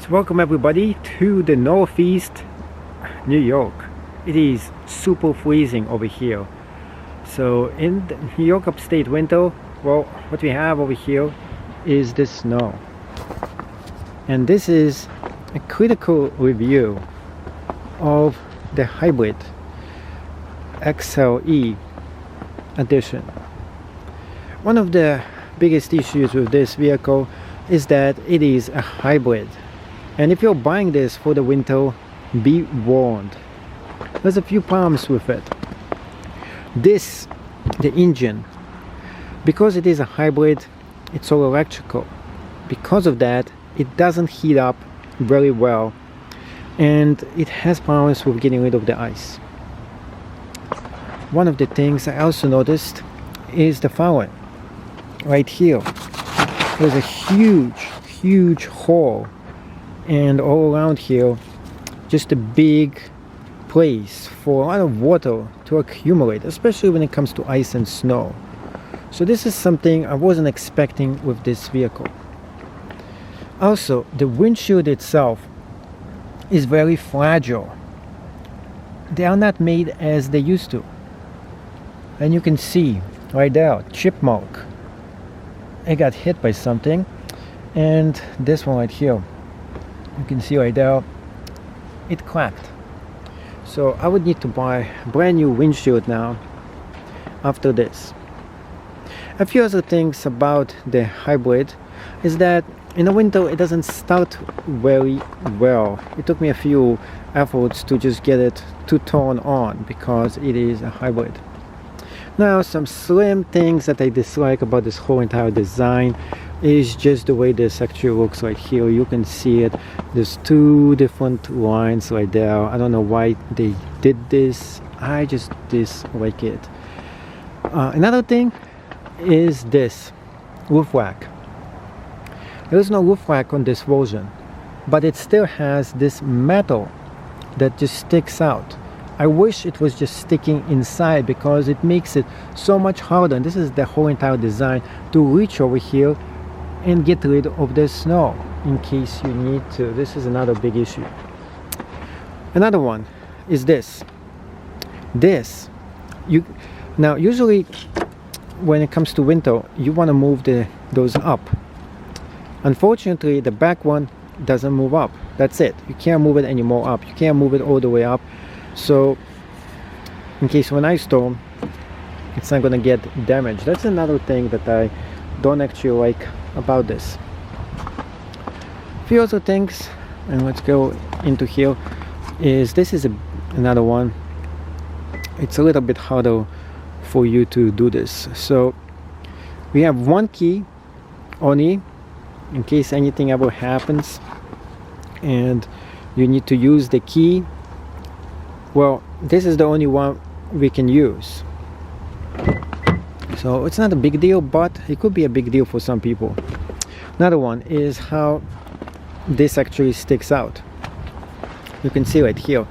So welcome everybody to the Northeast New York. It is super freezing over here. So in the New York upstate winter, well, what we have over here is the snow. And this is a critical review of the Hybrid XLE edition. One of the biggest issues with this vehicle is that it is a hybrid. And if you're buying this for the winter, be warned. There's a few problems with it. The engine, because it is a hybrid, it's all electrical. Because of that, it doesn't heat up very well, and it has problems with getting rid of the ice. One of the things I also noticed is the following. Right here, there's a huge hole, and all around here, just a big place for a lot of water to accumulate, especially when it comes to ice and snow. So this is something I wasn't expecting with this vehicle. Also, the windshield itself is very fragile. They are not made as they used to. And you can see right there, chip mark. It got hit by something. And this one right here, you can see right there, it cracked. So I would need to buy a brand new windshield now after this. A few other things about the hybrid is that in the winter it doesn't start very well. It took me a few efforts to just get it to turn on because it is a hybrid. Now, some slim things that I dislike about this whole entire design is just the way this actually looks right here. You can see it. There's two different lines right there. I don't know why they did this. I just dislike it. Another thing is this roof rack. There is no roof rack on this version, but it still has this metal that just sticks out. I wish it was just sticking inside because it makes it so much harder, and this is the whole entire design, to reach over here and get rid of the snow in case you need to. This is another big issue. Another one is this. Now usually when it comes to winter, you want to move those up. Unfortunately, the back one doesn't move up. That's it. You can't move it anymore up. You can't move it all the way up. So in case of an ice storm, it's not gonna get damaged. That's another thing that I don't actually like about this. A few other things, and let's go into here, is this is another one. It's a little bit harder for you to do this. So we have one key only in case anything ever happens and you need to use the key. Well, this is the only one we can use. So it's not a big deal, but it could be a big deal for some people. Another one is how this actually sticks out. You can see right here,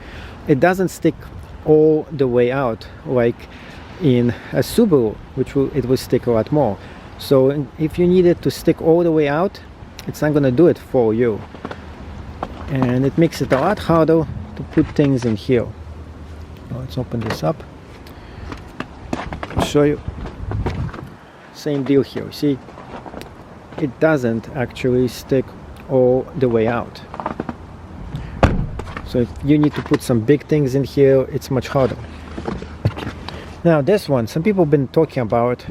it doesn't stick all the way out like in a Subaru, it will stick a lot more. So if you need it to stick all the way out, it's not going to do it for you. And it makes it a lot harder to put things in here. Let's open this up. I'll show you. Same deal here. See, it doesn't actually stick all the way out. So if you need to put some big things in here, it's much harder. Now this one, some people have been talking about,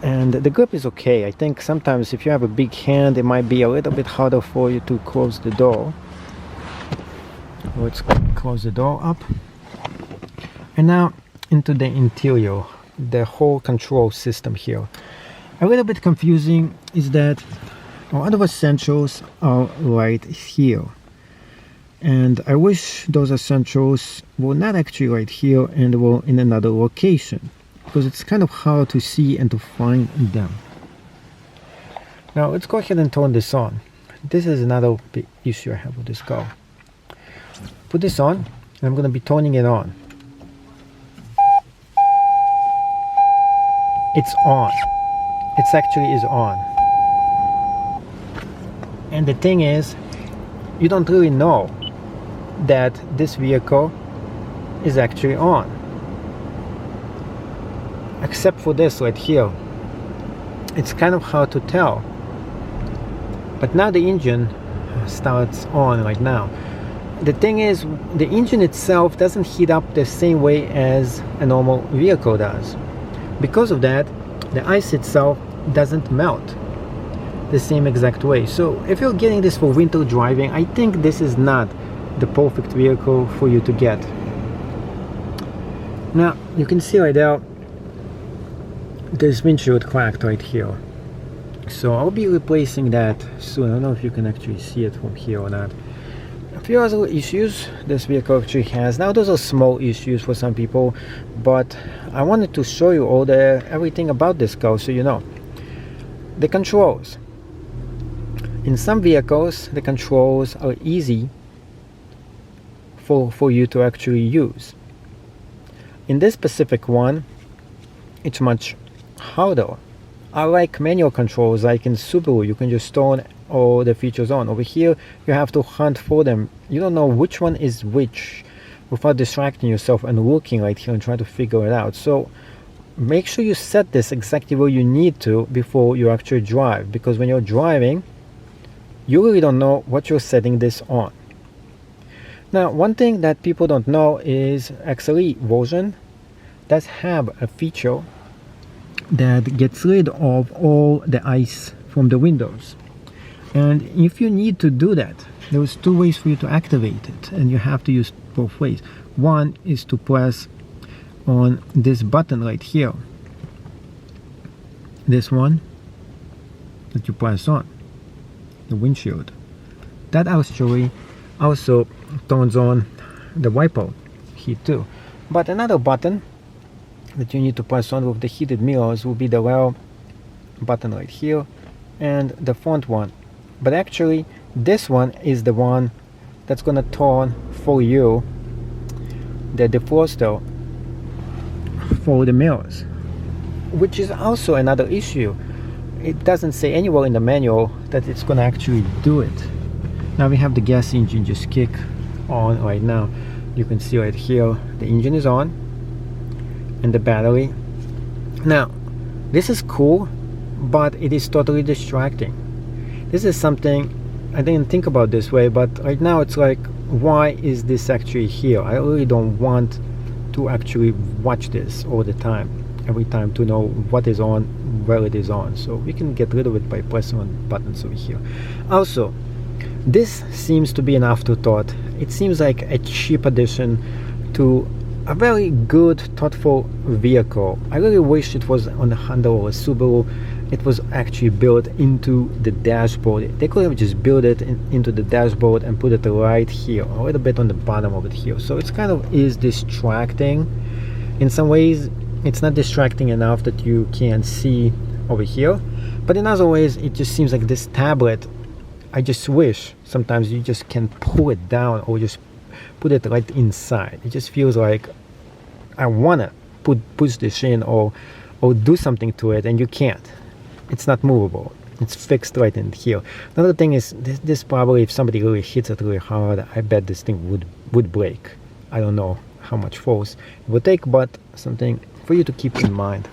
and the grip is okay. I think sometimes if you have a big hand, it might be a little bit harder for you to close the door. Let's close the door up. And now into the interior, the whole control system here. A little bit confusing is that a lot of essentials are right here. And I wish those essentials were not actually right here and were in another location, because it's kind of hard to see and to find them. Now let's go ahead and turn this on. This is another big issue I have with this car. Put this on, and I'm going to be turning it on. It's on. It actually is on. And the thing is, you don't really know that this vehicle is actually on, except for this right here. It's kind of hard to tell, but now the engine starts on right now. The thing is, the engine itself doesn't heat up the same way as a normal vehicle does. Because of that, the ice itself doesn't melt the same exact way. So if you're getting this for winter driving, I think this is not the perfect vehicle for you to get. Now you can see right there, this windshield cracked right here, so I'll be replacing that soon. I don't know if you can actually see it from here or not. A few other issues this vehicle actually has. Now those are small issues for some people, but I wanted to show you everything about this car so you know. The controls. In some vehicles, the controls are easy for you to actually use. In this specific one, it's much harder. I like manual controls, like in Subaru, you can just turn all the features on. Over here, you have to hunt for them. You don't know which one is which without distracting yourself and looking right here and trying to figure it out. So make sure you set this exactly where you need to before you actually drive, because when you're driving, you really don't know what you're setting this on. Now, one thing that people don't know is XLE version does have a feature that gets rid of all the ice from the windows. And if you need to do that, there's two ways for you to activate it, and you have to use both ways. One is to press on this button right here, this one that you press on the windshield. That actually also turns on the wiper heat too. But another button that you need to press on with the heated mirrors will be the rear button right here and the front one. But actually this one is the one that's gonna turn for you the defroster for the mirrors, which is also another issue. It doesn't say anywhere in the manual that it's gonna actually do it. Now we have the gas engine just kick on right now. You can see right here the engine is on and the battery. Now this is cool, but it is totally distracting. This is something I didn't think about this way, but right now it's like, why is this actually here? I really don't want to actually watch this all the time, every time, to know what is on, where it is on. So we can get rid of it by pressing on buttons over here. Also, this seems to be an afterthought. It seems like a cheap addition to a very good, thoughtful vehicle. I really wish it was on the Honda or a Subaru. It was actually built into the dashboard. They could have just built it into the dashboard and put it right here, a little bit on the bottom of it here. So it's kind of is distracting. In some ways, it's not distracting enough that you can see over here. But in other ways, it just seems like this tablet, I just wish sometimes you just can pull it down or just put it right inside. It just feels like I wanna push this in or do something to it, and you can't. It's not movable. It's fixed right in here. Another thing is this probably, if somebody really hits it really hard, I bet this thing would break. I don't know how much force it would take, but something for you to keep in mind.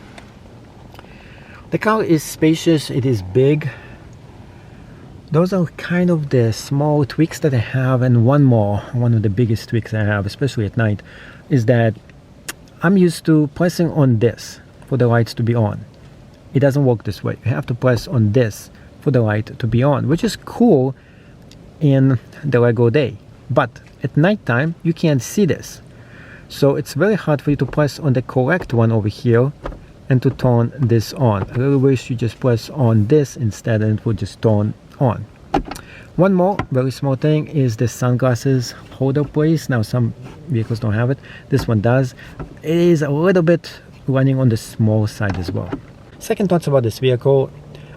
The car is spacious. It is big. Those are kind of the small tweaks that I have, and one of the biggest tweaks I have, especially at night, is that I'm used to pressing on this for the lights to be on. It doesn't work this way. You have to press on this for the light to be on, which is cool in the regular day. But at nighttime, you can't see this. So it's very hard for you to press on the correct one over here and to turn this on. I really wish you just press on this instead and it would just turn on. One more very small thing is the sunglasses holder place. Now some vehicles don't have it. This one does. It is a little bit running on the small side as well. Second thoughts about this vehicle.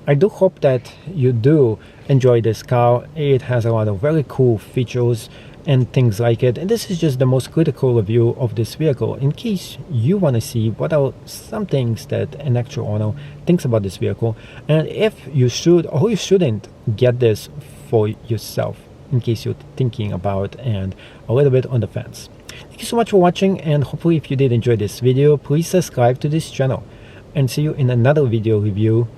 I do hope that you do enjoy this car. It has a lot of very cool features and things like it, and this is just the most critical review of this vehicle in case you want to see what are some things that an actual owner thinks about this vehicle, and if you should or you shouldn't get this for yourself, in case you're thinking about and a little bit on the fence. Thank you so much for watching, and hopefully if you did enjoy this video, please subscribe to this channel, and see you in another video review